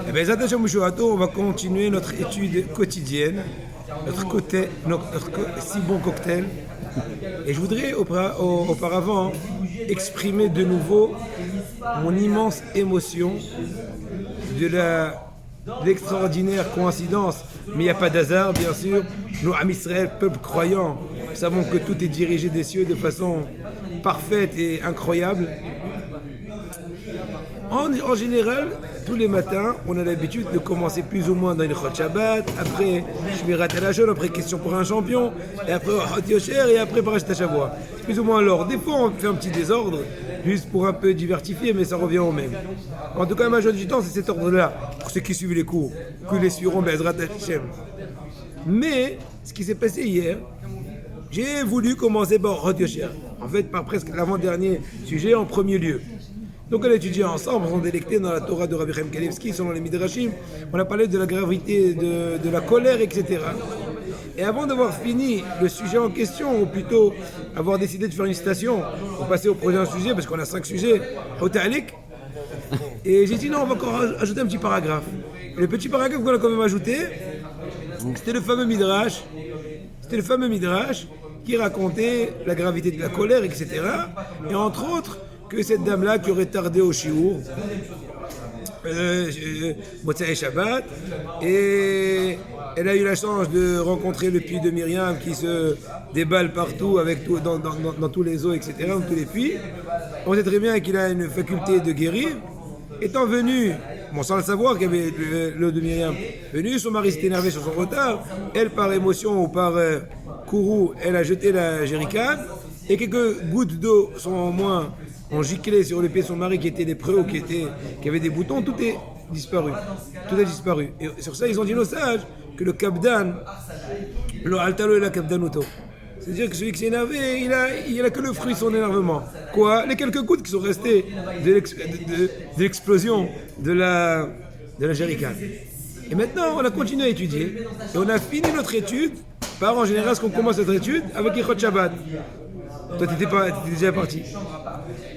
Eh bien, Zadasha Mushuato, on va continuer notre étude quotidienne, notre si bon cocktail. Et je voudrais auparavant exprimer de nouveau mon immense émotion de l'extraordinaire coïncidence, mais il n'y a pas d'hasard, bien sûr. Nous, Am Israël, peuple croyant, savons que tout est dirigé des cieux de façon parfaite et incroyable. En général, tous les matins, on a l'habitude de commencer plus ou moins dans une Chot Shabbat, après Shmirat El-Hashon, après Question pour un champion, et après Hot Yosher, et après Parashat Shavua. C'est plus ou moins l'ordre. Des fois, on fait un petit désordre, juste pour un peu diversifier, mais ça revient au même. En tout cas, la majorité du temps, c'est cet ordre-là, pour ceux qui suivent les cours, que les suivront Bezrat Hashem. Mais, ce qui s'est passé hier, j'ai voulu commencer par Hot Yosher. En fait, par presque l'avant-dernier sujet en premier lieu. Donc on a étudié ensemble, on a délecté dans la Torah de Rabbi Chaim Kalevski, selon les Midrashim, on a parlé de la gravité de la colère, etc. Et avant d'avoir fini le sujet en question, ou plutôt avoir décidé de faire une citation, pour passer au prochain sujet, parce qu'on a 5 sujets, au Ta'alik, et j'ai dit non, on va encore ajouter un petit paragraphe. Et le petit paragraphe qu'on a quand même ajouté, c'était le fameux Midrash, qui racontait la gravité de la colère, etc. Et entre autres, que cette dame-là qui aurait tardé au shiur, Motsai Shabbat, et elle a eu la chance de rencontrer le puits de Myriam qui se déballe partout avec dans tous les eaux, etc., dans tous les puits. On sait très bien qu'il a une faculté de guérir. Étant venu, sans le savoir qu'il y avait l'eau de Myriam, venu, son mari s'est énervé sur son retard, elle par émotion ou par courroux, elle a jeté la jerrycan, et quelques gouttes d'eau sont au moins ont giclé sur le pied de son mari qui était lépreux ou qui avait des boutons, tout est disparu. Tout a disparu. Et sur ça, ils ont dit nos sages que le kabdan, le altalo et la kabdanuto. C'est-à-dire que celui qui s'est énervé, il a que le fruit de son énervement. Quoi? Les quelques gouttes qui sont restées de l'explosion de la jerrycan. Et maintenant, on a continué à étudier. Et on a fini notre étude par, en général, ce qu'on commence notre étude avec Ichot Shabbat. Toi, t'étais déjà parti.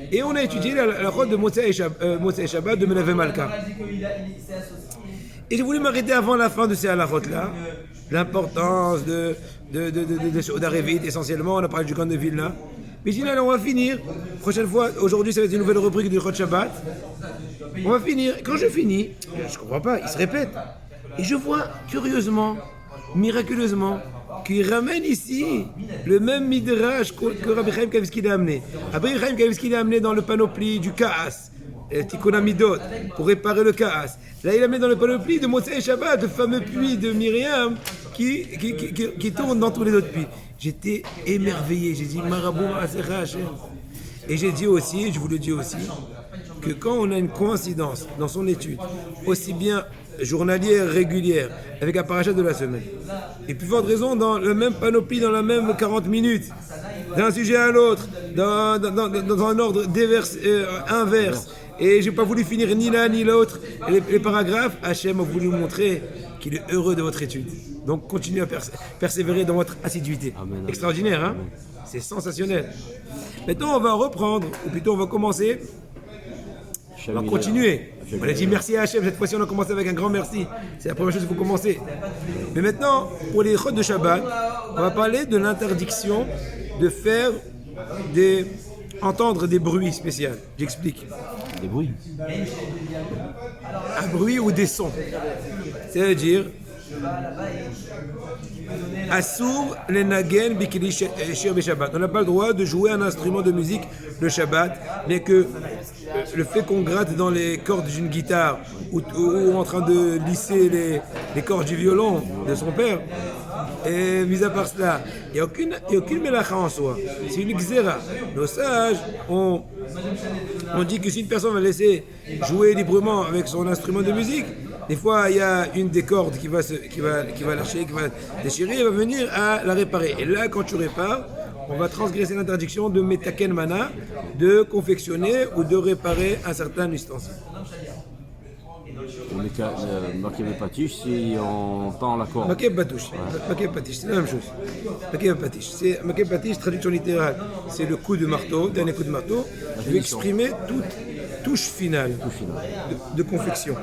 Et on a étudié la route de Motsai Shabbat de Menave Malka. Et j'ai voulu m'arrêter avant la fin de ces halachot-là, l'importance de Seudarevit essentiellement, on a parlé du camp de Vilna. Mais j'ai dit, allez, on va finir. Prochaine fois, aujourd'hui, ça va être une nouvelle rubrique du Chot Shabbat. On va finir. Quand je finis, je comprends pas, il se répète. Et je vois, curieusement, miraculeusement, qu'il ramène ici le même midrash que Rabbi Chaim Kalevski l'a amené. Rabbi Chaim Kalevski l'a amené dans le panoplie du Kaas, Tikkun Amidot, pour réparer le Kaas. Là, il l'a amené dans le panoplie de Motsai Shabbat, le fameux puits de Myriam qui tourne dans tous les autres puits. J'étais émerveillé, j'ai dit Marabou Asera Hashem. Et j'ai dit aussi, je vous le dis aussi, que quand on a une coïncidence dans son étude, aussi bien journalière, régulière, avec la paracha de la semaine. Et plus forte raison, dans le même panoplie, dans la même 40 minutes, d'un sujet à l'autre, dans un ordre inverse. Et j'ai pas voulu finir ni l'un ni l'autre. Les paragraphes, Hachem a voulu vous montrer qu'il est heureux de votre étude. Donc continuez à persévérer dans votre assiduité. Amen. Extraordinaire, hein? C'est sensationnel. Maintenant, on va reprendre, ou plutôt on va commencer. On va continuer. On a dit merci à Hachem, cette fois-ci on a commencé avec un grand merci. C'est la première chose qu'il faut commencer. Mais maintenant, pour les chot de Shabbat, on va parler de l'interdiction de faire entendre des bruits spéciaux. J'explique. Des bruits? Un bruit ou des sons. C'est-à-dire, Assour les nagen bikili shir Shabbat. On n'a pas le droit de jouer un instrument de musique le Shabbat, mais que le fait qu'on gratte dans les cordes d'une guitare ou en train de lisser les cordes du violon de son père, et mis à part cela, il n'y a aucune mélacha en soi. C'est une xéra. Nos sages on dit que si une personne va laisser jouer librement avec son instrument de musique, des fois il y a une des cordes qui va lâcher, qui va déchirer, et va venir à la réparer. Et là, quand tu répares, on va transgresser l'interdiction de metaken mana, de confectionner ou de réparer un certain ustensile. Makeb Patish, si on tend la corde. Makeb Patish, c'est la même chose. Makeb Patish, traduction littérale, c'est le coup de marteau, dernier coup de marteau. Je vais exprimer toute touche finale de confection.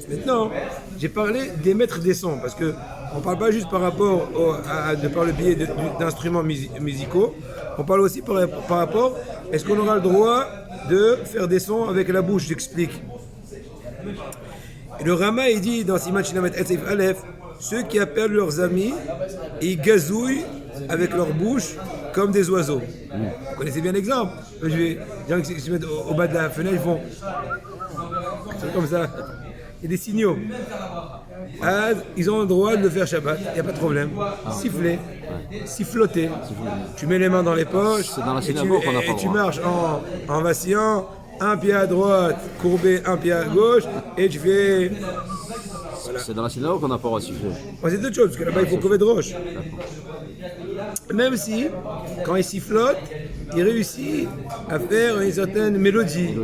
Maintenant, j'ai parlé d'émettre des sons, parce que on ne parle pas juste par rapport par le biais d'instruments musicaux, on parle aussi par rapport, est-ce qu'on aura le droit de faire des sons avec la bouche, j'explique. Et le Rama, il dit dans Siman Shinamet Et Seif Aleph, ceux qui appellent leurs amis, ils gazouillent avec leur bouche comme des oiseaux. Vous connaissez bien l'exemple. Les gens qui se mettent au bas de la fenêtre, ils font... C'est comme ça. Il y a des signaux. Ah, ils ont le droit de le faire Shabbat, il n'y a pas de problème. Siffler, siffloter. Tu mets les mains dans les poches. C'est dans la synagogue qu'on n'a pas le et tu droit. marches en vacillant, un pied à droite, courbé, un pied à gauche, et tu fais... C'est dans la synagogue qu'on n'a pas le droit de siffler. C'est d'autres choses, parce que là-bas, il faut couvrir de roche. Même si, quand il sifflote, il réussit à faire une certaine mélodie.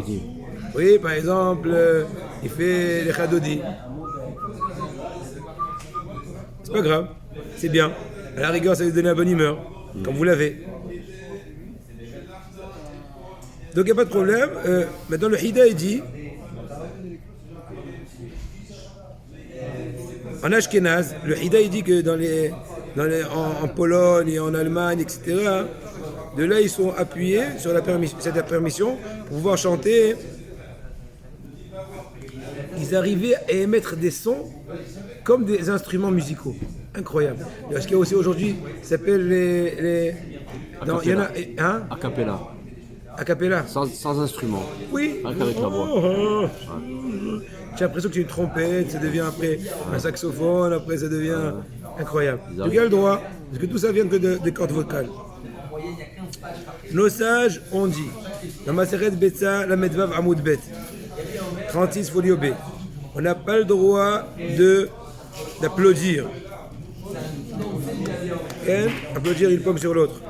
Oui, par exemple, il fait les chadodi. C'est pas grave, c'est bien. À la rigueur, ça lui donne la bonne humeur, comme vous l'avez. Donc il n'y a pas de problème. Maintenant, le Hida, il dit, en Ashkenaz, le Hida, il dit que en Pologne et en Allemagne, etc., de là, ils sont appuyés sur cette permission pour pouvoir chanter. Ils arrivaient à émettre des sons comme des instruments musicaux. Incroyable. Ce qu'il y a aussi aujourd'hui, ça s'appelle les... Non, il y en a... Hein? A cappella. A cappella. Sans instrument. Oui. Rien qu'avec la voix. J'ai l'impression que c'est une trompette, ça devient après un saxophone, après ça devient incroyable. Donc il y a le droit, parce que tout ça vient que des cordes vocales. Nos sages ont dit, dans Maseret Betsa, la Medvav Amoud Bet, 36 folio B, on n'a pas le droit d'applaudir. Applaudir une pomme sur l'autre.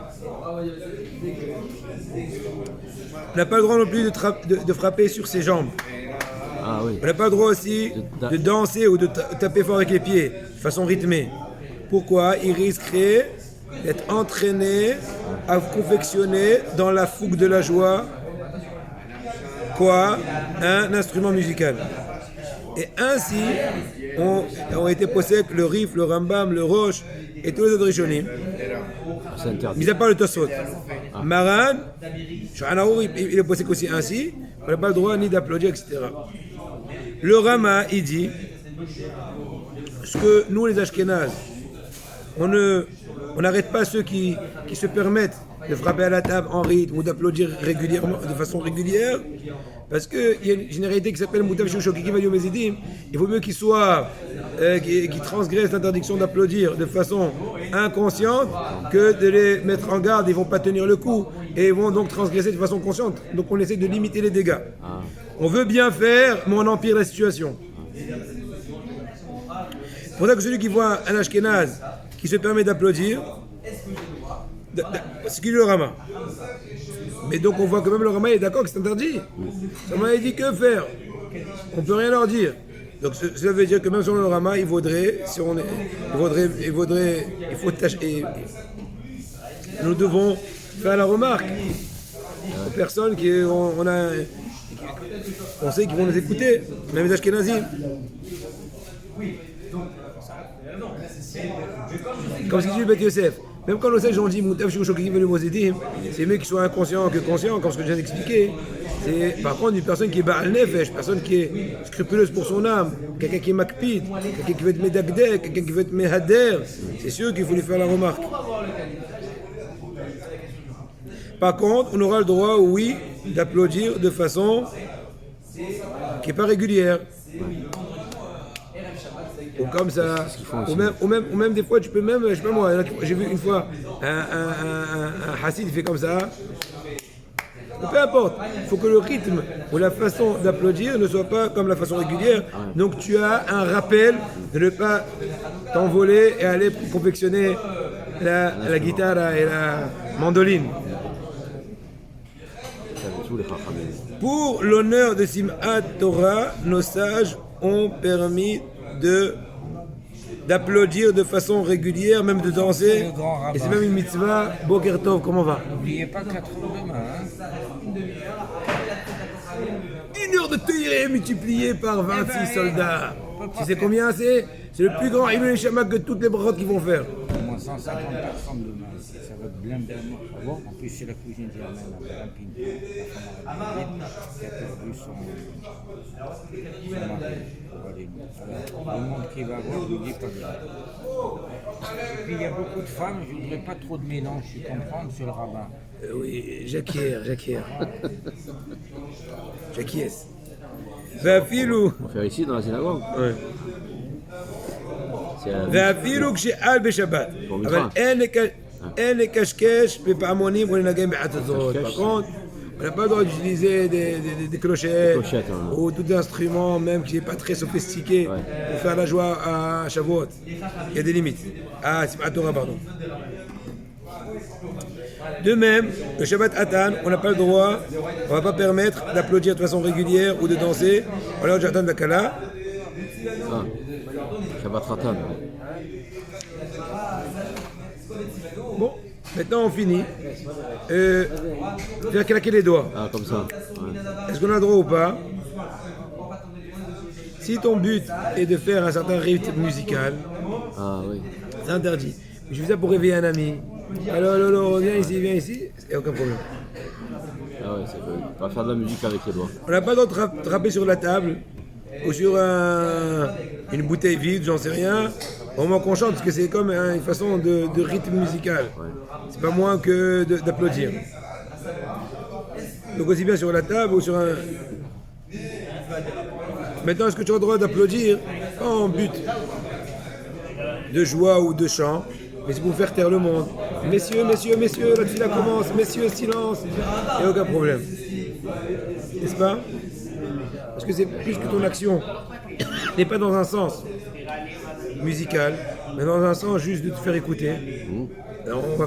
On n'a pas le droit non plus de frapper sur ses jambes. Ah oui. On n'a pas le droit aussi de danser ou de taper fort avec les pieds, de façon rythmée. Pourquoi? Il risquerait d'être entraîné à confectionner dans la fougue de la joie un instrument musical. Et ainsi ont été possèdent le Rif, le Rambam, le Roche et tous les autres Rishonim. C'est interdit. Mis à part le Tosfot. Maran, Sha'anaour, il est possède aussi ainsi. On n'a pas le droit ni d'applaudir, etc. Le Rama, il dit ce que nous, les Ashkénazes, on n'arrête pas ceux qui se permettent de frapper à la table en rythme ou d'applaudir régulièrement, de façon régulière, parce qu'il y a une généralité qui s'appelle Moutav Shouchok qui va Yom Ezidim. Il vaut mieux qu'ils soient, qui transgressent l'interdiction d'applaudir de façon inconsciente que de les mettre en garde. Ils ne vont pas tenir le coup et ils vont donc transgresser de façon consciente. Donc on essaie de limiter les dégâts. On veut bien faire, mais on empire la situation. C'est pour ça que celui qui voit un Ashkénaz qui se permet d'applaudir, c'est qui le Rama. Mais donc on voit que même le Rama est d'accord que c'est interdit. Le Rama dit que faire. On ne peut rien leur dire. Donc cela veut dire que même selon le Rama, il faudrait, nous devons faire la remarque aux personnes on sait qu'ils vont nous écouter, même les Ashkenazim. Comme ce qu'il dit le Beth Yosef. Même quand on sait que j'en dis Moutav Shouchokim et le Mosedim, c'est mieux qu'ils soient inconscients que conscients, comme ce que je viens d'expliquer. C'est par contre une personne qui est Baal Nefesh, une personne qui est scrupuleuse pour son âme, quelqu'un qui est Makpid, quelqu'un qui veut être Medagdek, quelqu'un qui veut être Mehader, c'est sûr qu'il faut lui faire la remarque. Par contre, on aura le droit, oui, d'applaudir de façon qui n'est pas régulière. Ou comme ça, ou même des fois, tu peux même, je sais pas moi, j'ai vu une fois un hassid, il fait comme ça. Peu importe, il faut que le rythme ou la façon d'applaudir ne soit pas comme la façon régulière. Donc tu as un rappel de ne pas t'envoler et aller confectionner la guitare et la mandoline. Pour l'honneur de Simhat Torah, nos sages ont permis d'applaudir de façon régulière, même de danser. Et c'est même une mitzvah. Boker Tov, comment va? N'oubliez pas 4 heures demain. cœur de Teiré multiplié par 26 soldats. Tu sais combien c'est? C'est le plus grand Hilul Neshama que toutes les brottes qu'ils vont faire. Au moins 150 personnes demain. Ça va être blindé. En plus, c'est la cousine qui amène un pinto, la femme arabe, qui a perdu son mari pour aller. Alors, le monde qui va voir ne dit pas bien. Et puis, il y a beaucoup de femmes, je ne voudrais pas trop de mélange, tu comprends, monsieur le rabbin. Oui, j'acquiers. J'acquiesce. Vafilou. On va faire ici dans la synagogue. Ouais. C'est un- ואפילו כשאל בשבת, Bon, אבל מצווה. אין לקשקש בפעמונים ולנגן בחצוצרות. Par contre, on n'a pas le droit d'utiliser des clochettes, clochettes, ouais. ou tout instrument, même qui n'est pas très sophistiqué, Ouais. pour faire la joie à Shavuot. Il y a des limites. À Torah, pardon. De même, le Shabbat Atan, on n'a pas le droit, on ne va pas permettre d'applaudir de façon régulière ou de danser. On a le Jatan Dakala. Ah, Shabbat Ratan. Bon, maintenant on finit. Faire claquer les doigts. Ah, comme ça. Ouais. Est-ce qu'on a le droit ou pas? Si ton but est de faire un certain rythme musical, Ah oui. c'est interdit. Je fais ça pour réveiller un ami. Alors, viens ici, il n'y a aucun problème. Ah ouais, ça peut pas faire de la musique avec les doigts. On n'a pas le droit de frapper sur la table ou sur une bouteille vide, j'en sais rien, au moment qu'on chante, parce que c'est comme une façon de rythme musical. Ouais. C'est pas moins que d'applaudir. Donc aussi bien sur la table ou sur un... Maintenant, est-ce que tu as le droit d'applaudir pas en but de joie ou de chant, mais c'est pour faire taire le monde. Messieurs, la tefila commence, messieurs, silence, il n'y a aucun problème. N'est-ce pas? Parce que c'est plus que ton action n'est pas dans un sens musical, mais dans un sens juste de te faire écouter. Alors, on va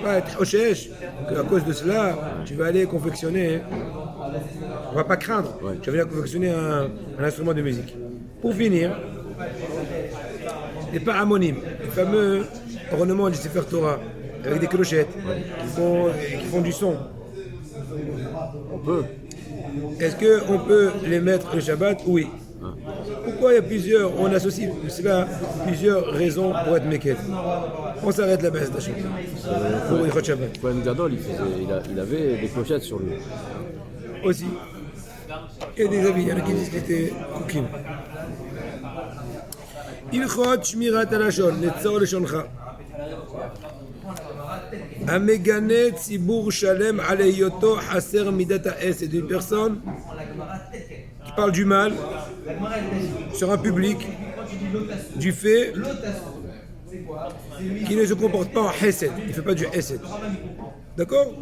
pas être hochèche qu'à cause de cela, tu vas aller confectionner. On va pas craindre. Tu vas aller confectionner un instrument de musique. Pour finir, les paramonim, les fameux ornements du Sefer Torah, avec des clochettes, qui font du son. On peut. Est-ce qu'on peut les mettre le Shabbat? Oui. Pourquoi il y a plusieurs, on associe cela plusieurs raisons pour être meket. On s'arrête là-bas, Dachon. Pour le Shabbat. Cohen Gadol, il avait des clochettes sur lui. Aussi. Il y a des avis, il y en a qui disent qu'il était cooking. הלכות שמירת הלשון, נצור לשונך. המגנה ציבור שלם על היותו חסר מידת החסד. Une personne qui parle du mal sur un public du fait qu'il ne se comporte pas en hesed, il ne fait pas du hesed. D'accord?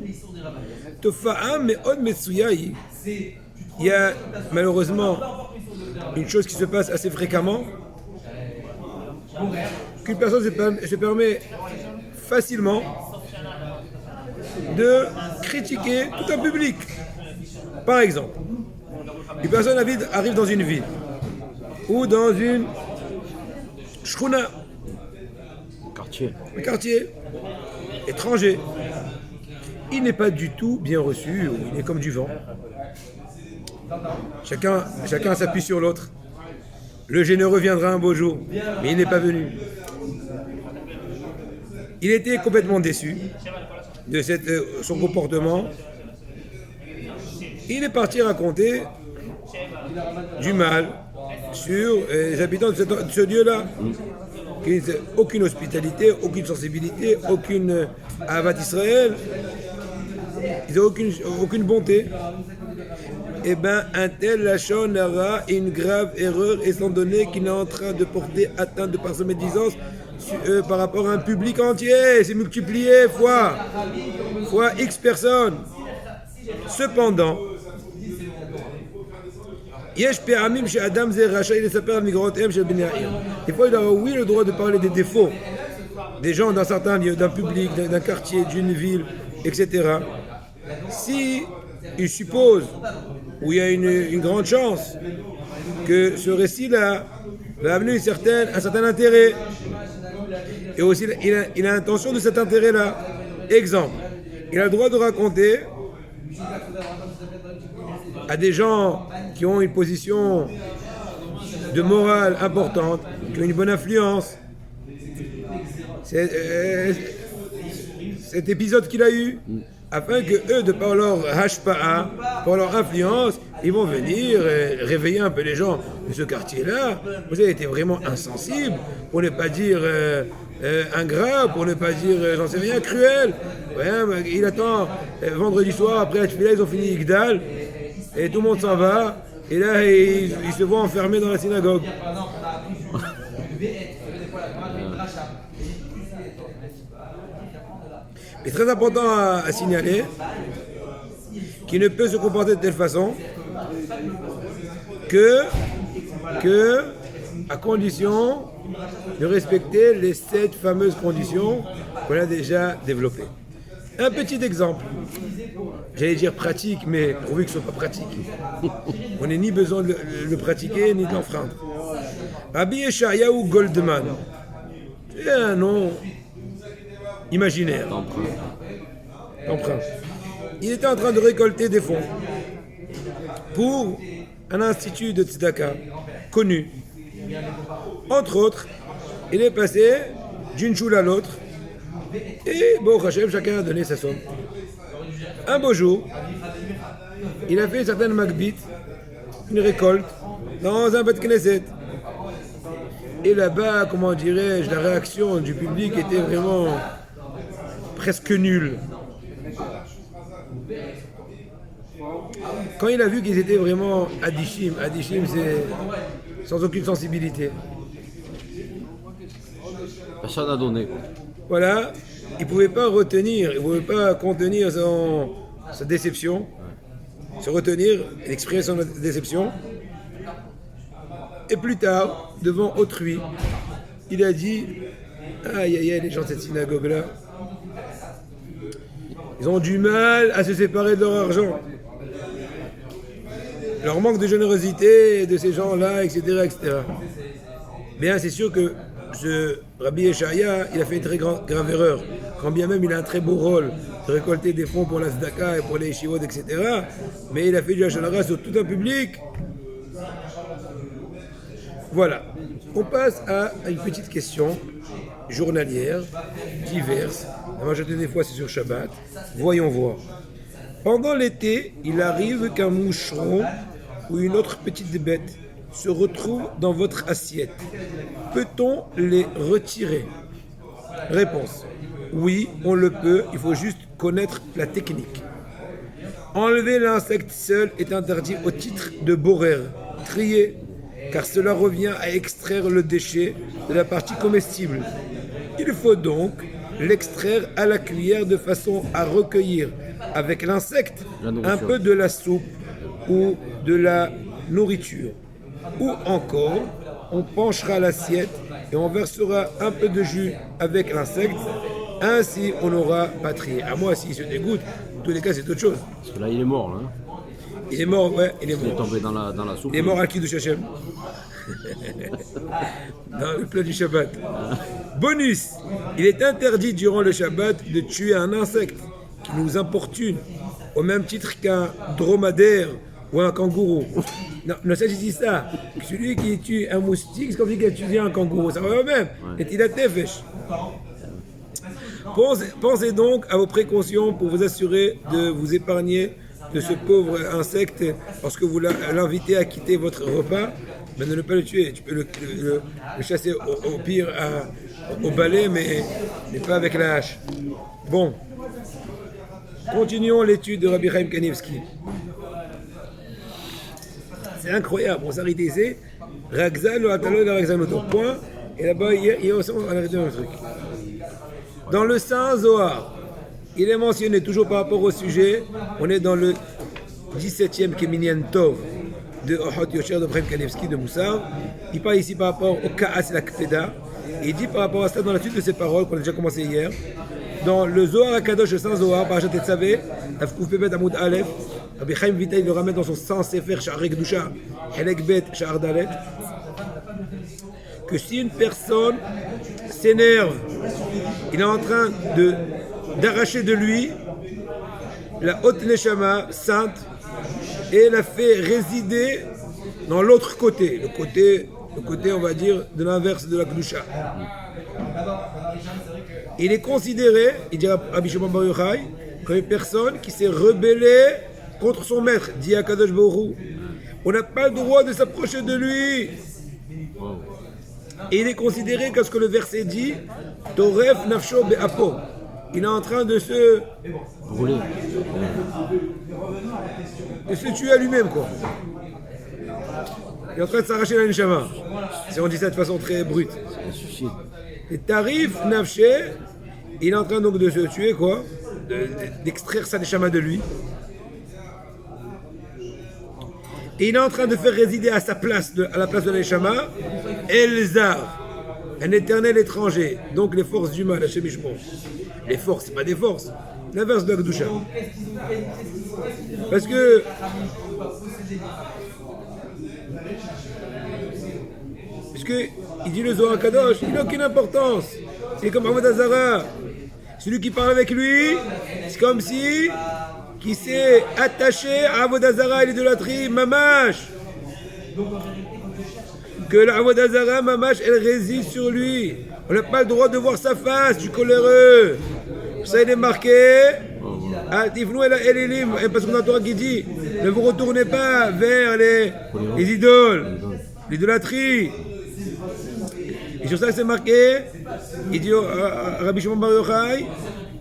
Tofa'a me'od metsuyahi. Il y a malheureusement une chose qui se passe assez fréquemment, qu'une personne se permet facilement de critiquer tout un public. Par exemple, une personne arrive dans une ville ou dans une shkuna, un quartier étranger. Il n'est pas du tout bien reçu, ou il est comme du vent. Chacun s'appuie sur l'autre. Le généreux viendra un beau jour, mais il n'est pas venu. Il était complètement déçu de son comportement. Il est parti raconter du mal sur les habitants de ce lieu-là. Qui n'ont aucune hospitalité, aucune sensibilité, aucune avat Israël. Ils n'ont aucune bonté. Eh bien, un tel Lachon aura une grave erreur, étant donné qu'il est en train de porter atteinte de par sa médisance par rapport à un public entier. C'est multiplié fois X personnes. Cependant, des fois, il a oui le droit de parler des défauts des gens d'un certain lieu, d'un public, d'un quartier, d'une ville, etc. Si il suppose, ou il y a une grande chance, que ce récit-là va amener un certain intérêt. Et aussi, il a l'intention de cet intérêt-là. Exemple, il a le droit de raconter à des gens qui ont une position de morale importante, qui ont une bonne influence. Cet épisode qu'il a eu, afin que eux, de par leur hashpa'a, par leur influence, ils vont venir réveiller un peu les gens de ce quartier-là. Vous avez été vraiment insensible, pour ne pas dire ingrat, pour ne pas dire, j'en sais rien, cruel. Ouais, il attend vendredi soir, après la tefila, ils ont fini Igdal, et tout le monde s'en va, et là, ils se voient enfermés dans la synagogue. C'est très important à signaler qu'il ne peut se comporter de telle façon que à condition de respecter les 7 fameuses conditions qu'on a déjà développées. Un petit exemple, j'allais dire pratique, mais pourvu que ce ne soit pas pratique. On n'a ni besoin de le pratiquer, ni de l'enfreindre. Rabbi Yeshayahu Goldman, c'est un nom imaginaire. Emprunt. Il était en train de récolter des fonds pour un institut de tzedaka connu. Entre autres, il est passé d'une choule à l'autre et bon, Hachem, chacun a donné sa somme. Un beau jour, il a fait une certaine magbit, une récolte, dans un Bet Knesset. Et là-bas, comment dirais-je, la réaction du public était vraiment presque nulle. Quand il a vu qu'ils étaient vraiment adishim c'est sans aucune sensibilité. Personne n'a donné. Voilà, il ne pouvait pas retenir, il ne pouvait pas contenir sa déception, se retenir et exprimer son déception. Et plus tard, devant autrui, il a dit « Aïe, aïe, aïe, les gens de cette synagogue-là, ils ont du mal à se séparer de leur argent. Leur manque de générosité de ces gens-là, etc., etc. » Bien, c'est sûr que ce Rabbi Yeshaya, il a fait une très grave erreur. Quand bien même il a un très beau rôle de récolter des fonds pour la tzedaka et pour les yeshivot, etc. Mais il a fait du hachon hara sur tout un public. Voilà. On passe à une petite question journalière, diverse. La majorité des fois c'est sur Shabbat. Voyons voir. Pendant l'été, il arrive qu'un moucheron ou une autre petite bête se retrouve dans votre assiette. Peut-on les retirer? Réponse. Oui, on le peut, il faut juste connaître la technique. Enlever l'insecte seul est interdit au titre de borer, trier, car cela revient à extraire le déchet de la partie comestible. Il faut donc l'extraire à la cuillère de façon à recueillir avec l'insecte un peu de la soupe ou de la nourriture. Ou encore, on penchera l'assiette et on versera un peu de jus avec l'insecte. Ainsi, on aura pas trié. À moi, s'il se dégoûte, en tous les cas, c'est autre chose. Parce que là, il est mort, là. Il est mort, ouais, il est mort. Il est tombé dans la soupe. Il est mort à qui de Hachem? Dans le plat du Shabbat. Bonus, il est interdit durant le Shabbat de tuer un insecte qui nous importune, au même titre qu'un dromadaire ou un kangourou. Non, ne s'agit ça. Celui qui tue un moustique, c'est comme si il tuait un kangourou. Ça va même. Et il a tefesh. Pensez donc à vos précautions pour vous assurer de vous épargner de ce pauvre insecte lorsque vous l'invitez à quitter votre repas. Mais ne pas le tuer. Tu peux le chasser au pire au balai, mais pas avec la hache. Bon. Continuons l'étude de Rabbi Chaim Kanievski. C'est incroyable. On s'arrête ici. Ragzal ou Atalo et Ragzanoto. Point. Et là-bas, il y a aussi un arrêté dans le truc. Dans le Saint Zohar, il est mentionné toujours par rapport au sujet. On est dans le 17e Keminyan Tov de Ohot Yosher de Chaim Kanievski de Moussar. Il parle ici par rapport au Ka'as la Kfeda. Et il dit par rapport à ça dans la suite de ses paroles qu'on a déjà commencé hier. Dans le Zohar Akadosh, le Saint Zohar, Parashat Tetzavé, Afkouf Pepet Amoud Aleph, Rabbi Chaim Vital le ramène dans son Saint Sefer Sha'arei Kedusha, Helek Bet Sha'ar Dalet, que si une personne s'énerve, il est en train d'arracher de lui la haute neshama sainte et la fait résider dans l'autre côté, le côté, on va dire, de l'inverse de la Kedusha. Il est considéré, il dit Rabbi Shimon Bar Yochai, comme une personne qui s'est rebellée contre son maître, dit Akadosh Baruch Hu. On n'a pas le droit de s'approcher de lui. Et il est considéré comme ce que le verset dit, Toref Nafsho Be'apo. Il est en train de se Brûler. tuer à lui-même, quoi. Il est en train de s'arracher la neshama. Si on dit ça de façon très brute. C'est un suicide. Et Tarif Nafshe, il est en train donc de se tuer, quoi, d'extraire sa neshama de lui. Et il est en train de faire résider à sa place, à la place de la neshama, Elzar, un éternel étranger. Donc les forces du mal, Hachem Yishmor. Les forces, c'est pas des forces. L'inverse de la Kedusha. Parce que il dit le Zohar Kadosh, il n'a aucune importance. C'est comme Avodah Zarah. Celui qui parle avec lui, c'est comme si qui s'est attaché à Avodah Zarah et l'idolâtrie, Mamash. Que la Avodah Zarah, Mamash, elle réside sur lui. On n'a pas le droit de voir sa face, du coléreux. Ça, il est marqué. Parce qu'on a Torah qui dit, ne vous retournez pas vers les idoles, l'idolâtrie. Et sur ça, c'est marqué, il dit Rabbi Shimon Bar Yochai,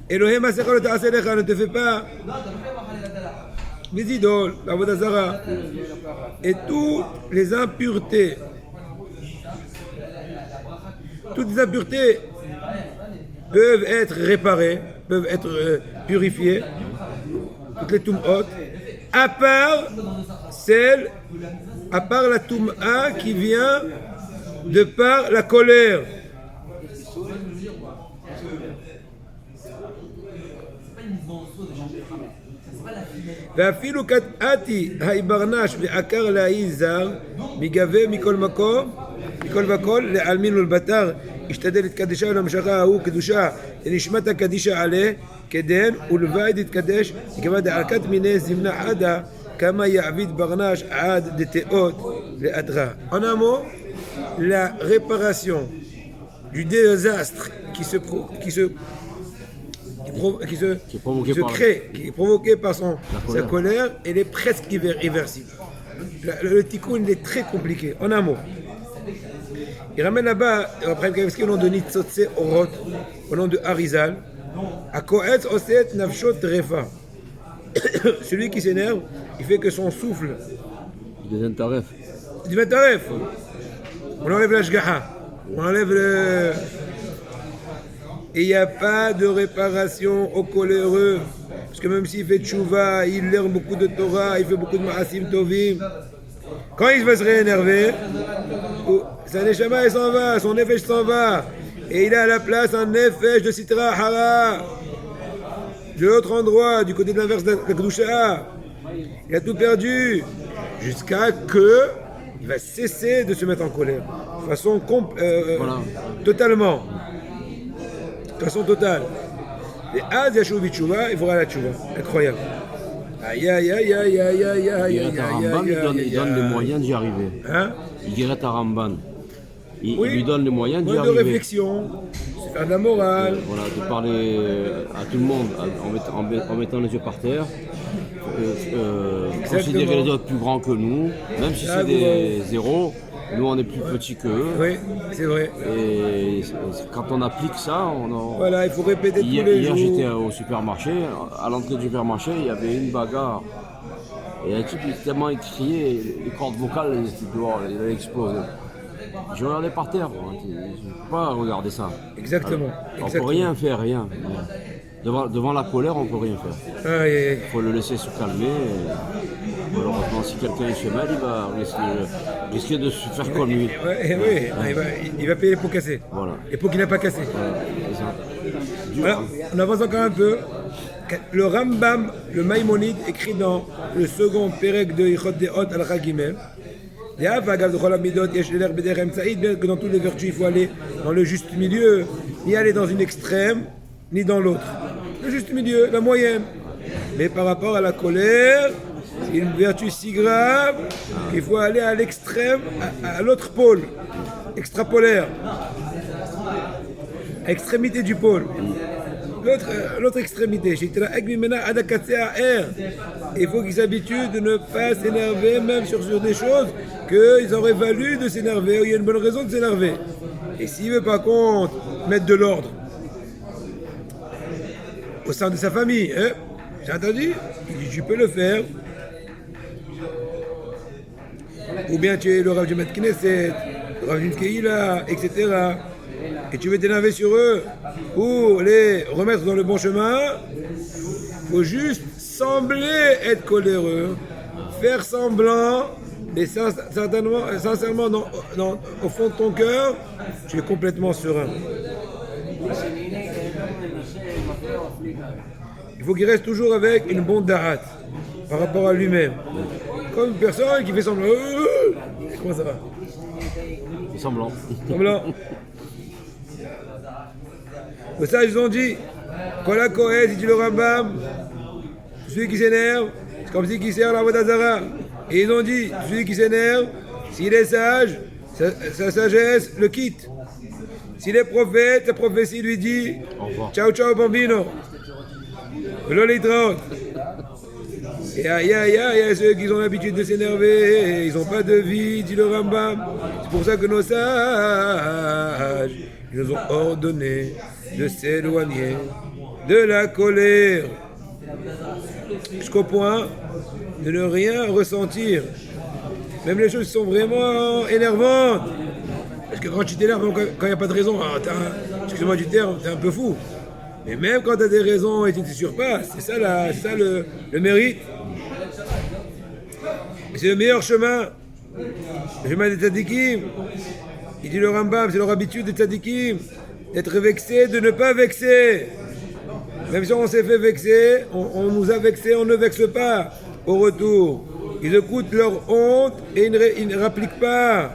Elohim Asecha lo ta'aseh lecha, ne te fais pas les idoles, l'Avodah Zarah, et toutes les impuretés. Toutes les impuretés peuvent être réparées, peuvent être purifiées, toutes les tum'ot, à part la tum'a qui vient de par la colère. ואפילו קטעתי ההיברנש ועקר להאי זר מגבה מכל מקום מכל וכל לעלמין ולבטר השתדל להתקדשה ולמשכה ההוא קדושה לנשמת הקדישה עלה כדן ולוואי דתקדש כמה דערכת מיני זמנה עדה כמה יעביד ברנש עד דתאות לאדרה. En un mot, la réparation du désastre qui se crée, qui est provoqué par sa colère, elle est presque irréversible. Le tikkun, il est très compliqué. En un mot, il ramène là-bas, après le nom de Nitzotse Orot, au nom de Harizal, à Koetz Oset Nafshot Refa. Celui qui s'énerve, il fait que son souffle. Il devient taref. Il devient taref. On enlève la shgaha, on enlève le. Et il n'y a pas de réparation au coléreux. Parce que même s'il fait tchouva, il lit beaucoup de Torah, il fait beaucoup de ma'asim tovim. Quand il va se réénerver, sa neshama, elle s'en va, son nefesh s'en va. Et il a à la place un nefesh de sitra hara. De l'autre endroit, du côté de l'inverse de la Kedusha. Il a tout perdu. Jusqu'à que il va cesser de se mettre en colère. De façon totalement. De façon totale. Et Az Yashou Bitchouva, il fera la tchouva. Incroyable. Aïe aïe aïe aïe aïe aïe aïe aïe aïe. Il donne les moyens d'y arriver. Hein? Il dirait à Ramban. Il lui donne les moyens d'y de arriver. réflexion, c'est faire de la morale. Voilà, de parler à tout le monde en mettant les yeux par terre. Considérer les autres plus grands que nous, même si c'est des zéros. Nous, on est plus petits qu'eux. Oui, c'est vrai. Et quand on applique ça, Voilà, il faut répéter tous les jours. Hier, j'étais au supermarché. À l'entrée du supermarché, il y avait une bagarre. Et un type, tellement il criait, les cordes vocales, il avait explosé. Je regardais par terre. Je ne peux pas regarder ça. Exactement. On ne peut rien faire, rien. Devant la colère, on ne peut rien faire. Il faut le laisser se calmer. Malheureusement, si quelqu'un se mêle, il va risquer de se faire comme lui. Oui, il va payer les pots cassés. Voilà. Les pots qu'il n'a pas cassés. Voilà, on avance encore un peu. Le Rambam, le Maïmonide, écrit dans le second Pérec de Ichot Deot al Gimel. Bien que dans toutes les vertus, il faut aller dans le juste milieu, ni aller dans une extrême, ni dans l'autre. Le juste milieu, la moyenne. Mais par rapport à la colère, une vertu si grave qu'il faut aller à l'extrême, à l'autre pôle, extrapolaire, à l'extrémité du pôle. L'autre extrémité, il faut qu'ils s'habituent de ne pas s'énerver, même sur des choses qu'ils auraient valu de s'énerver, il y a une bonne raison de s'énerver. Et s'il ne veut par contre mettre de l'ordre au sein de sa famille, j'ai entendu, il dit tu peux le faire. Ou bien tu es le Rav du Met Knesset, le Rav du Keïla, etc. Et tu veux t'énerver sur eux pour les remettre dans le bon chemin, il faut juste sembler être coléreux, faire semblant, et sincèrement, au fond de ton cœur, tu es complètement serein. Il faut qu'il reste toujours avec une bonne darat par rapport à lui-même. Comme une personne qui fait semblant. Comment ça va? Semblant. Pour ça, ils ont dit, quand la Kohen, si tu le Rambam, celui qui s'énerve, c'est comme si qui sert la Vodazara. Et ils ont dit, celui qui s'énerve, s'il est sage, sa sagesse le quitte. S'il est prophète, sa prophétie lui dit, ciao ciao bambino. Lolitraot. Et il y a ceux qui ont l'habitude de s'énerver, ils n'ont pas de vie, dit le Rambam. C'est pour ça que nos sages, ils nous ont ordonné de s'éloigner de la colère, jusqu'au point de ne rien ressentir. Même les choses sont vraiment énervantes. Parce que quand tu t'énerves, quand il n'y a pas de raison, excuse-moi du terme, t'es un peu fou. Mais même quand tu as des raisons et tu te surpasses, c'est ça le mérite. Et c'est le meilleur chemin. Le chemin des tzadikim. Il dit le Rambam, c'est leur habitude des tzadikim, d'être vexé, de ne pas vexer. Même si on s'est fait vexer, on nous a vexé, on ne vexe pas au retour. Ils écoutent leur honte et ils ne rappliquent pas.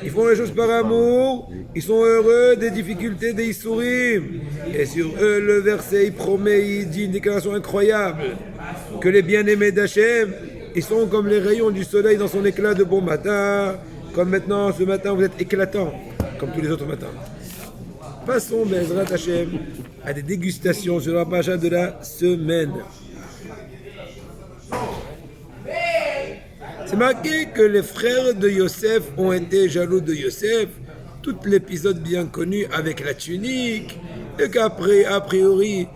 Ils font les choses par amour, ils sont heureux des difficultés, des Issourim. Et sur eux, le verset, il promet, il dit une déclaration incroyable, que les bien-aimés d'Hachem, ils sont comme les rayons du soleil dans son éclat de bon matin, comme maintenant, ce matin, vous êtes éclatants, comme tous les autres matins. Passons, Bezrat Hachem, à des dégustations sur la paracha de la semaine. C'est marqué que les frères de Yosef ont été jaloux de Yosef, tout l'épisode bien connu avec la tunique, et qu'après, a priori,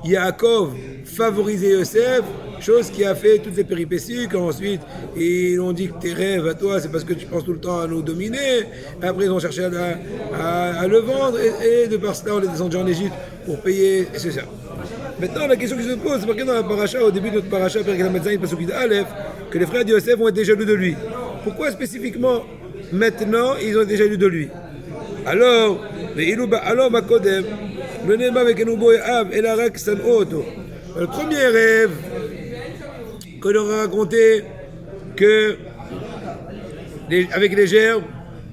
Yaakov favorisait Yosef, chose qui a fait toutes les péripéties, qu'ensuite ils ont dit que tes rêves à toi, c'est parce que tu penses tout le temps à nous dominer. Après ils ont cherché à le vendre, et de par cela on est descendu en Égypte pour payer, et c'est ça. Maintenant, la question qui se pose, c'est marqué dans la paracha, au début de notre paracha, Perek Lamed Zayin, Pasuk Aleph, que les frères de Yosef ont été jaloux de lui. Pourquoi spécifiquement maintenant ils ont été jaloux de lui? Alors, Makodem, le Nema avec Enubo et Av, et la Rak San Oto. Le premier rêve qu'on leur a raconté que avec les gerbes,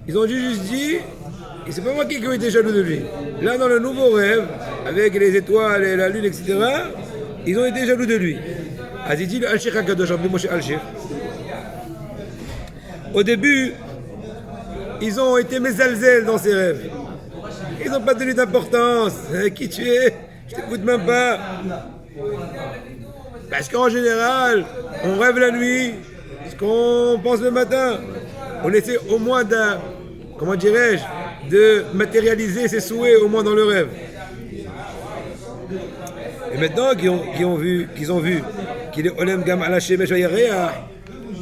ils ont juste dit, et c'est pas moi qui ont été jaloux de lui. Là, dans le nouveau rêve, avec les étoiles et la lune, etc., ils ont été jaloux de lui. Aziti, Al-Sheikh HaKadosh, Moshe Al-Sheikh. Au début, ils ont été mésalzel dans ces rêves. Ils n'ont pas donné d'importance. Qui tu es? Je t'écoute même pas. Parce qu'en général, on rêve la nuit, ce qu'on pense le matin. On essaie au moins de matérialiser ses souhaits au moins dans le rêve. Et maintenant qu'ils ont vu qu'il est Olem Gam Ala Shemesh Vayareach,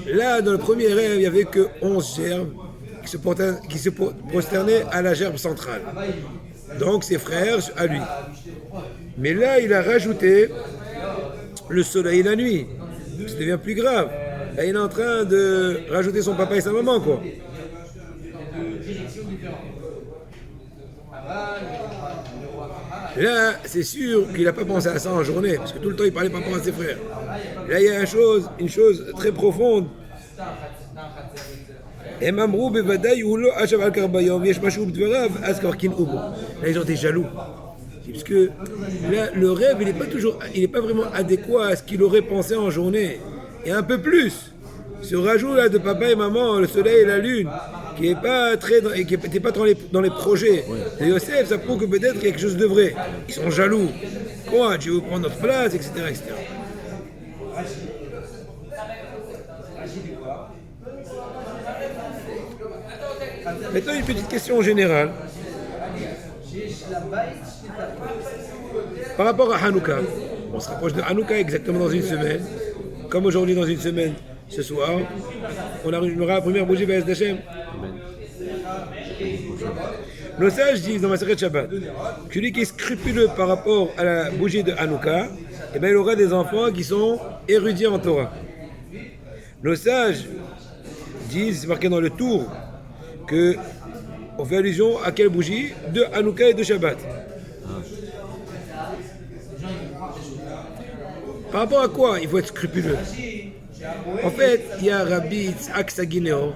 là dans le premier rêve, il n'y avait que 11 gerbes qui se prosternaient à la gerbe centrale. Donc ses frères à lui. Mais là, il a rajouté le soleil et la nuit. Ça devient plus grave. Là, il est en train de rajouter son papa et sa maman, quoi. Là, c'est sûr qu'il n'a pas pensé à ça en journée, parce que tout le temps, il parlait par rapport à ses frères. Là, il y a une chose très profonde. Là, ils ont été jaloux. Parce que là, le rêve, il n'est pas vraiment adéquat à ce qu'il aurait pensé en journée. Et un peu plus. Ce rajout là de papa et maman, le soleil et la lune, qui n'est pas et qui n'était pas dans les projets de Yosef, ça prouve que peut-être il y a quelque chose de vrai. Ils sont jaloux. Quoi, tu veux prendre notre place, etc., etc. Maintenant, une petite question générale. Par rapport à Hanouka, on se rapproche de Hanouka exactement dans une semaine. Comme aujourd'hui, dans une semaine, ce soir, on allumera la première bougie B'ez d'Hachem. Nos sages disent dans Masechet Shabbat que celui qui est scrupuleux par rapport à la bougie de Hanouka, eh bien, il aura des enfants qui sont érudits en Torah. Nos sages disent, c'est marqué dans le Tour, que on fait allusion à quelle bougie? De Hanouka et de Shabbat. Par rapport à quoi il faut être scrupuleux? En fait, il y a Rabbi Yitzhak Sagineor.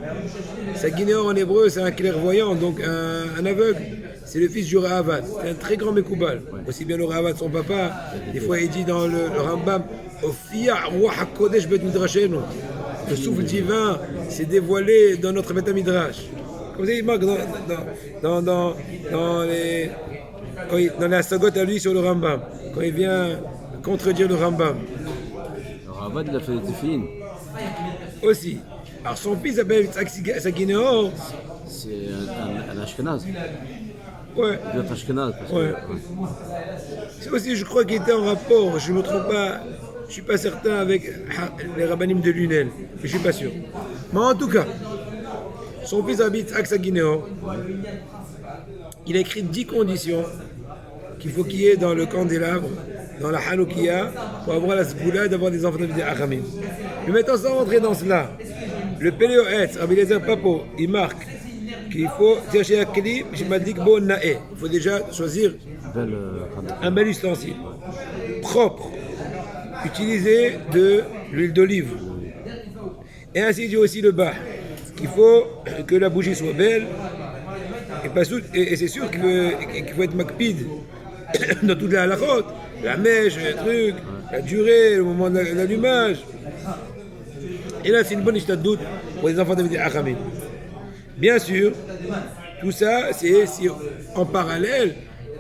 Sagineor en hébreu, c'est un clairvoyant, donc un aveugle. C'est le fils du Rahavad. C'est un très grand Mekoubal. Aussi bien le Rahavad, son papa. Des fois, il dit dans le Rambam, Ofia Ruach HaKodesh Bet Midrashenu. Le souffle divin s'est dévoilé dans notre Bet Midrash. Comme ça, il marque dans la Hasagot à lui sur le Rambam. Quand il vient contredire le Rambam. Le Ravad, il a fait des tefilines. Aussi. Alors son fils s'appelle Sagineor. C'est un Ashkenaz. Ouais. Il doit être Ashkenaz. Ouais. C'est aussi, je crois qu'il était en rapport, je ne me trompe pas, je ne suis pas certain avec les rabbinim de Lunel, mais je ne suis pas sûr. Mais en tout cas, son fils habite à Sagineor. Il a écrit 10 conditions qu'il faut qu'il y ait dans le candélabre, dans la Hanoukia, pour avoir la Sgoula d'avoir des enfants de Achamim. Mais maintenant, sans rentrer dans cela, le Péléo Etz, Rabbi Eliezer Papo, il marque qu'il faut chercher un kli, il faut déjà choisir un bel ustensile, propre, utilisé de l'huile d'olive. Et ainsi dit aussi le bas, qu'il faut que la bougie soit belle, et c'est sûr qu'il faut être makpid dans toute la halachot, la mèche, le truc, la durée, le moment de l'allumage. Et là, c'est une bonne doute pour les enfants de Achamim. Bien sûr, tout ça, c'est si en parallèle,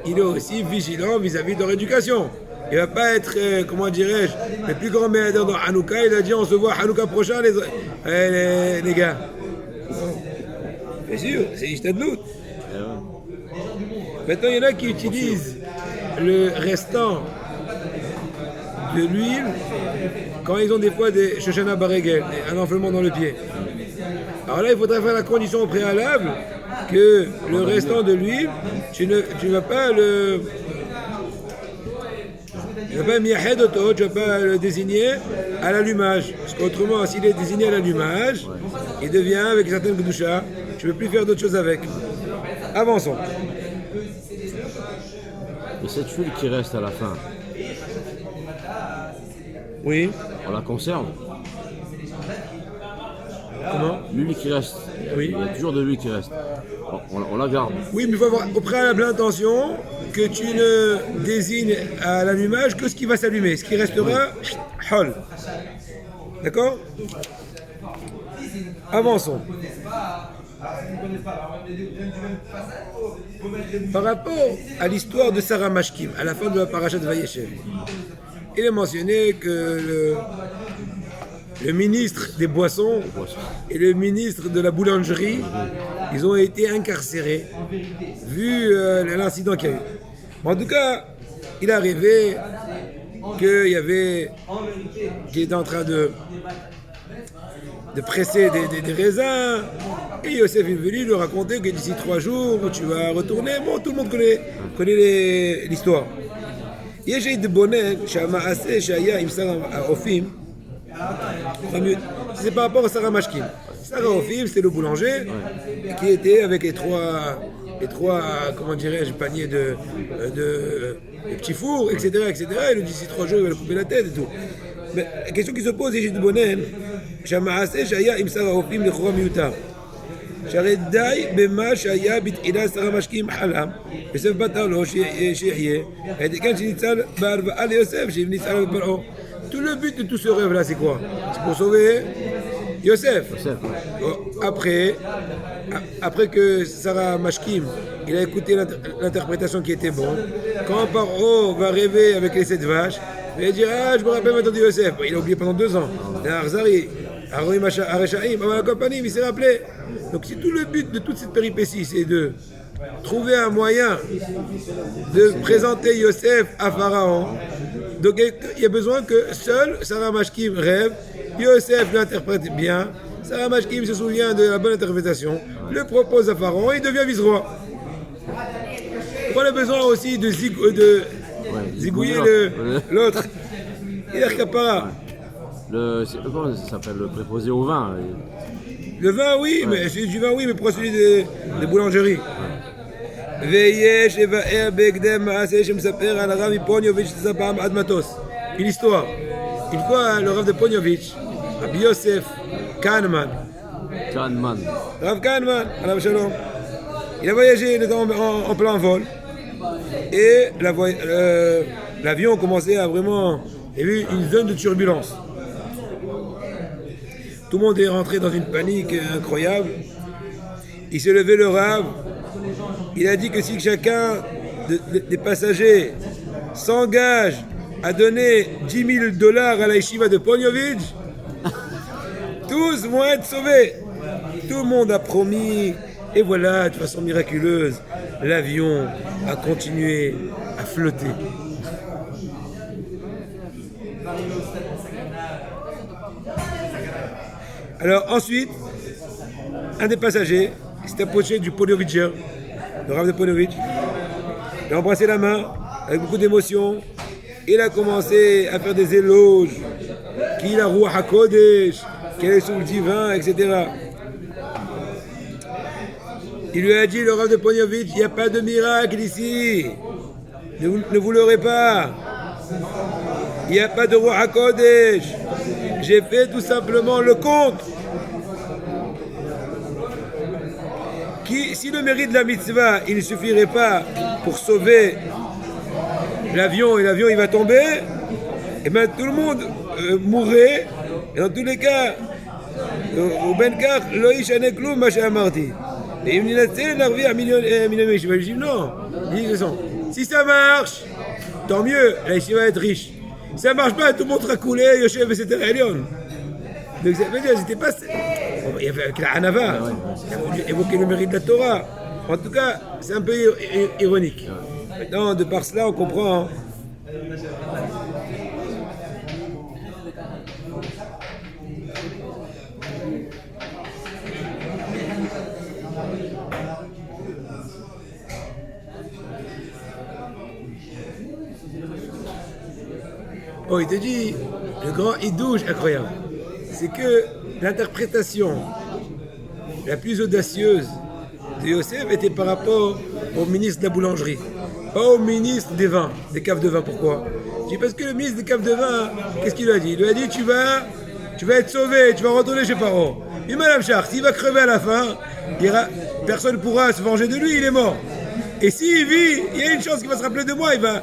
il est aussi vigilant vis-à-vis de leur éducation. Il ne va pas être, comment dirais-je, le plus grand médiateur dans Hanouka. Il a dit on se voit Hanouka prochain, les gars. Bien sûr, c'est Ishtadlout. Maintenant, il y en a qui utilisent le restant de l'huile quand ils ont des fois des Shoshana Baregel, un enflement dans le pied. Alors là, il faudrait faire la condition au préalable que le restant de l'huile, tu ne vas pas le... Tu ne vas pas tu vas pas le désigner à l'allumage. Parce qu'autrement, s'il est désigné à l'allumage, il devient avec certaines Kedusha, tu ne peux plus faire d'autres choses avec. Avançons. Et cette huile qui reste à la fin, Oui. on la conserve. Comment? L'huile qui reste, Oui. il y a toujours de l'huile qui reste. On la garde. Oui, mais il faut avoir au préalable l'intention que tu ne désignes à l'allumage que ce qui va s'allumer. Ce qui restera, hol. D'accord? Avançons. Par rapport à l'histoire de Sarah Mashkim, à la fin de la parasha de Vayeshev, il est mentionné que le ministre des boissons et le ministre de la boulangerie, ils ont été incarcérés, vu l'incident qu'il y a eu. En tout cas, il est arrivé qu'il y avait, qui était en train de presser des raisins, et Yosef est venu lui raconter que d'ici 3 jours, tu vas retourner. Bon, tout le monde connaît l'histoire. C'est par rapport à Sarah Mashkim. Sarah Ofim, c'était le boulanger qui était avec les trois comment dirais-je, paniers de petits fours, etc., etc. Il lui dit d'ici 3 jours, il va lui couper la tête et tout. Mais la question qui se pose, c'est שהרי די במה שהיה בתחילה שר המשקיעים חלם, יוסף בתר לו שיחיה, כן שניצל בהלוואה ליוסף, שניצל על פרעה. Tout le but de tout ce rêve-là, c'est quoi? C'est pour sauver Yosef. Après que Sarah Mashkim, il a écouté l'interprétation qui était bonne, quand Paro va rêver avec les 7 vaches, il va dire ah je me rappelle maintenant de Yosef. Il a oublié pendant 2 ans. Arzari, Aroim Areshaim, la compagnie, il s'est rappelé. Donc c'est tout le but de toute cette péripétie, c'est de trouver un moyen de présenter Yosef à Pharaon. Donc il y a besoin que seul Sarah Mashkim rêve, Yosef l'interprète bien, Sarah Mashkim se souvient de la bonne interprétation, le propose à Pharaon et il devient vice-roi. On a besoin aussi de zigouiller l'autre. Il est capable. Comment ça s'appelle? Le préposé au vin. Le vin, oui, mais celui du vin, oui, mais pourquoi celui des boulangeries? ויש לבאר בהקדם מעשה שמספר על הרב מפוניוביץ' שזה פעם עד מטוס. Une histoire. Une fois, le Rav de Poniovitch, Rabbi Yosef Kahneman. Rav Kahneman, alav shalom. Il a voyagé, il était en plein vol. Et l'avion commençait à vraiment... Il y avait une zone de turbulence. Tout le monde est rentré dans une panique incroyable. Il s'est levé le Rav. Il a dit que si chacun des passagers s'engage à donner $10,000 à la yeshiva de Poniovitch, tous vont être sauvés. Tout le monde a promis. Et voilà, de façon miraculeuse, l'avion a continué à flotter. Alors ensuite, un des passagers s'est approché du Ponovitcher, le Rav de Ponovitch. Il a embrassé la main avec beaucoup d'émotion. Il a commencé à faire des éloges, qu'il a Ruach HaKodesh, qu'elle est sous le divin, etc. Il lui a dit, le Rav de Ponovitch, il n'y a pas de miracle ici. Ne vous leurrez pas. Il n'y a pas de Ruach HaKodesh. J'ai fait tout simplement le compte. Si le mérite de la mitzvah, il ne suffirait pas pour sauver l'avion et l'avion il va tomber, et bien tout le monde mourrait. Et dans tous les cas, au Benkar, Loïch Aneklou, Macha Amarti. Et il me dit, l'arvi à million de yeshiva. Je dis non. Si ça marche, tant mieux, la yeshiva va être riche. Si ça ne marche pas, tout le monde sera coulé, Yoshev et c'était Elion. Donc ça veut dire, c'était pas. Il y avait avec la Hanava, il a voulu évoquer le mérite de la Torah. En tout cas, c'est un peu ironique. Maintenant, de par cela, on comprend. Oh, il te dit, le grand idouche incroyable, c'est que l'interprétation la plus audacieuse de Yosef était par rapport au ministre de la boulangerie, pas au ministre des vins, des caves de vin. Pourquoi? Je dis parce que le ministre des caves de vin, qu'est-ce qu'il lui a dit? Il lui a dit tu vas être sauvé, tu vas retourner chez Paro. Et Madame Char, s'il va crever à la fin, personne ne pourra se venger de lui, il est mort. Et s'il vit, il y a une chance qu'il va se rappeler de moi, il va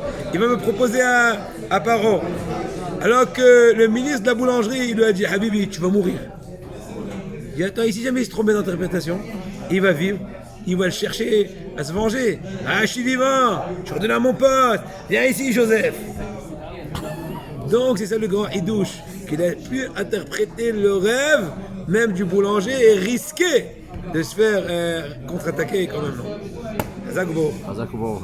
me proposer à Paro. Alors que le ministre de la boulangerie, il lui a dit Habibi, tu vas mourir. Il dit attends, ici jamais il se trompait d'interprétation, il va vivre, il va le chercher à se venger. Ah, je suis vivant, je redonne à mon pote, viens ici Joseph. Donc c'est ça le grand idouche, qu'il a pu interpréter le rêve même du boulanger et risquer de se faire contre-attaquer quand même. Non. Hazak Bo.